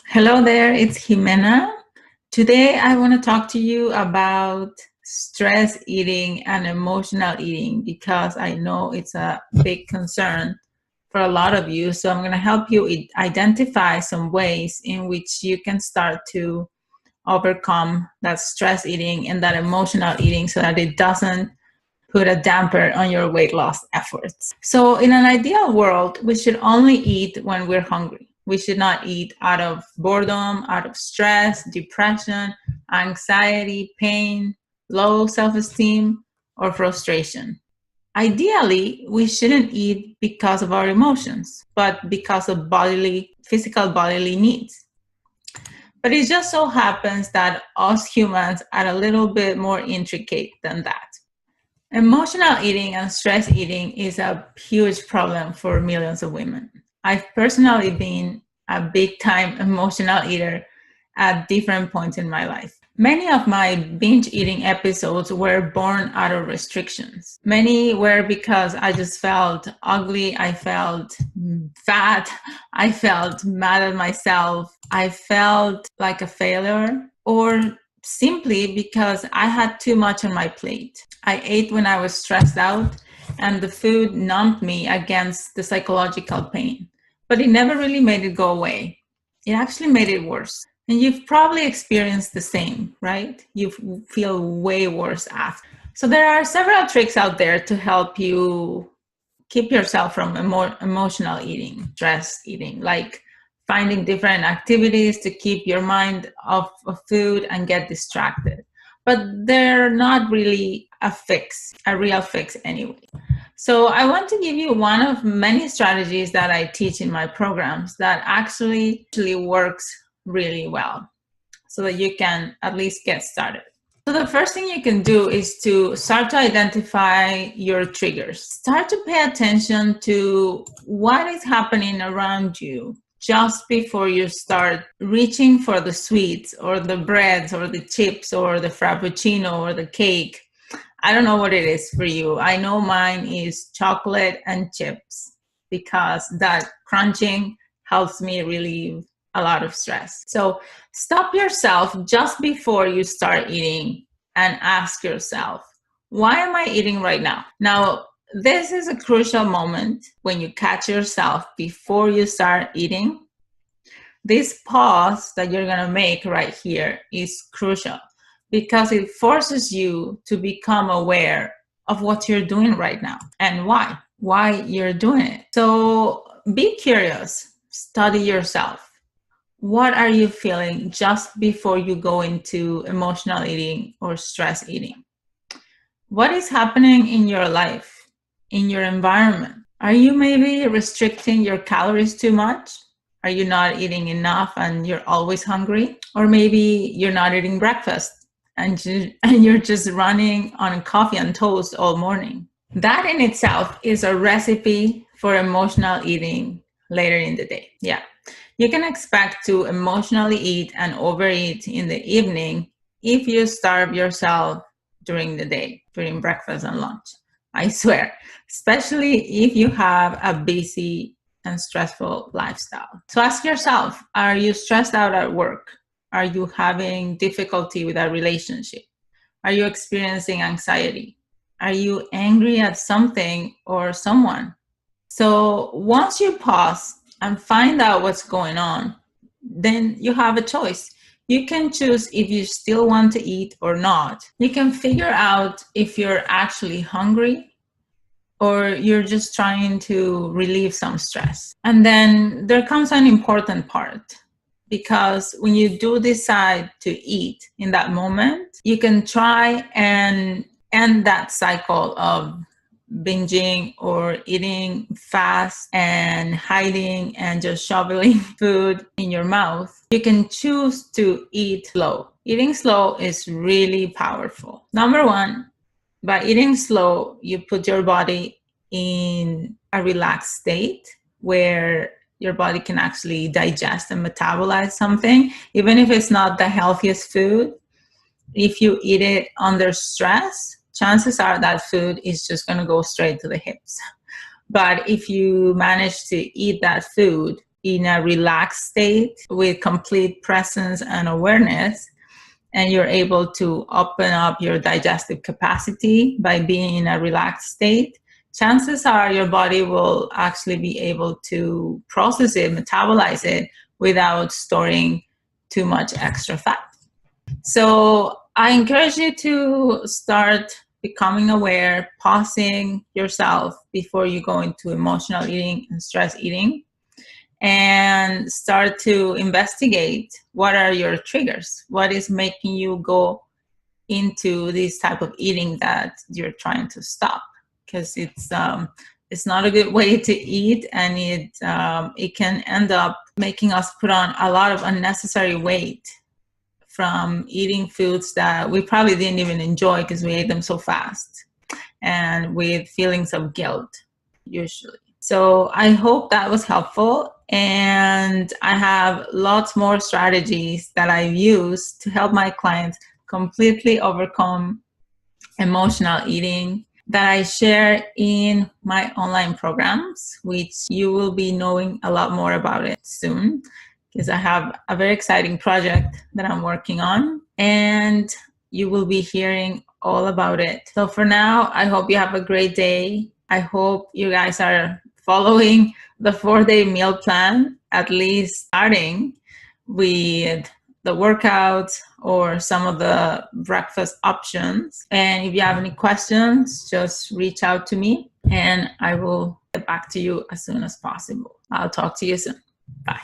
Hello there, it's Jimena. Today I want to talk to you about stress eating and emotional eating because I know it's a big concern for a lot of you. So I'm going to help you identify some ways in which you can start to overcome that stress eating and that emotional eating so that it doesn't put a damper on your weight loss efforts. So, in an ideal world, we should only eat when we're hungry. We should not eat out of boredom, out of stress, depression, anxiety, pain, low self esteem, or frustration. Ideally, we shouldn't eat because of our emotions, but because of physical bodily needs. But it just so happens that us humans are a little bit more intricate than that. Emotional eating and stress eating is a huge problem for millions of women. I've personally been a big time emotional eater at different points in my life. Many of my binge eating episodes were born out of restrictions. Many were because I just felt ugly, I felt fat, I felt mad at myself, I felt like a failure, or simply because I had too much on my plate. I ate when I was stressed out, and the food numbed me against the psychological pain. But it never really made it go away. It actually made it worse. And you've probably experienced the same, right? You feel way worse after. So there are several tricks out there to help you keep yourself from emotional eating, stress eating, like finding different activities to keep your mind off of food and get distracted. But they're not really a real fix anyway. So I want to give you one of many strategies that I teach in my programs that actually works really well so that you can at least get started. So the first thing you can do is to start to identify your triggers. Start to pay attention to what is happening around you just before you start reaching for the sweets or the breads or the chips or the frappuccino or the cake. I don't know what it is for you. I know mine is chocolate and chips because that crunching helps me relieve a lot of stress. So stop yourself just before you start eating and ask yourself, why am I eating right now? Now, this is a crucial moment when you catch yourself before you start eating. This pause that you're going to make right here is crucial because it forces you to become aware of what you're doing right now and why you're doing it. So be curious, study yourself. What are you feeling just before you go into emotional eating or stress eating? What is happening in your life, in your environment? Are you maybe restricting your calories too much? Are you not eating enough and you're always hungry? Or maybe you're not eating breakfast and you're just running on coffee and toast all morning. That in itself is a recipe for emotional eating later in the day. Yeah. You can expect to emotionally eat and overeat in the evening if you starve yourself during the day, during breakfast and lunch. I swear, especially if you have a busy and stressful lifestyle. So ask yourself, are you stressed out at work? Are you having difficulty with a relationship? Are you experiencing anxiety? Are you angry at something or someone? So once you pause and find out what's going on, then you have a choice. You can choose if you still want to eat or not. You can figure out if you're actually hungry or you're just trying to relieve some stress. And then there comes an important part because when you do decide to eat in that moment, you can try and end that cycle of binging or eating fast and hiding and just shoveling food in your mouth. You can choose to eat slow. Eating slow is really powerful. Number one, by eating slow, you put your body in a relaxed state where your body can actually digest and metabolize something, even if it's not the healthiest food. If you eat it under stress, chances are that food is just going to go straight to the hips. But if you manage to eat that food in a relaxed state with complete presence and awareness, and you're able to open up your digestive capacity by being in a relaxed state, chances are your body will actually be able to process it, metabolize it without storing too much extra fat. So I encourage you to start becoming aware, pausing yourself before you go into emotional eating and stress eating, and start to investigate what are your triggers, what is making you go into this type of eating that you're trying to stop, because it's not a good way to eat, and it can end up making us put on a lot of unnecessary weight from eating foods that we probably didn't even enjoy because we ate them so fast, and with feelings of guilt usually. So I hope that was helpful, and I have lots more strategies that I've used to help my clients completely overcome emotional eating that I share in my online programs, which you will be knowing a lot more about it soon, because I have a very exciting project that I'm working on, and you will be hearing all about it. So for now, I hope you have a great day. I hope you guys are following the 4-day meal plan, at least starting with the workouts or some of the breakfast options. And if you have any questions, just reach out to me and I will get back to you as soon as possible. I'll talk to you soon. Bye.